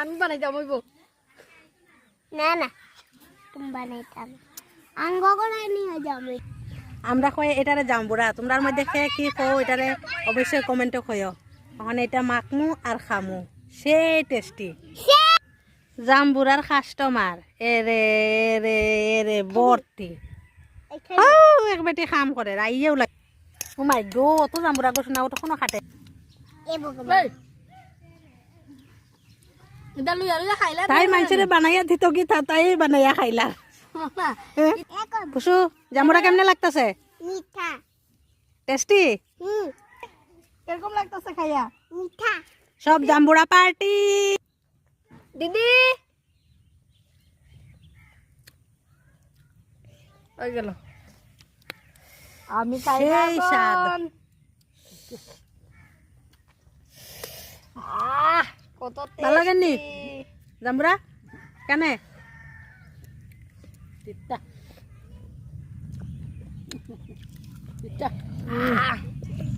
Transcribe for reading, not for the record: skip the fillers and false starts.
আমি বানাইতাম হইব না না তুমি বানাইতাম আমি গগনায় নিয়ে যাবো আমরা কই এটারে জাম্বুরা তোমরার মধ্যে খেয়ে কি কও এটারে অবশ্যই কমেন্টে কইও এখন এটা মাখমু আর খামু সেই টেস্টি জাম্বুরার কাস্টমার এরে এরে এরে ভর্তি এক বেটি কাম করে রাইয়েও লাগে ও মাই গো তো জাম্বুরা গোছ না ওটা কোনো খাটে এটা লইয়া লইয়া খাইলা তাই মানুষের বানাইয়া দিত কি তাই বানাইয়া খাইলা বুসু জাম্বুরা কেমনে লাগতেছে মিঠা টেস্টি এরকম লাগতেছে খাইয়া মিঠা সব জাম্বুরা পার্টি দিদি হয়ে গেল আমি খাই সেই স্বাদ। কত ভালো লাগেননি জাম্বুরা কেনে তিতা তিতা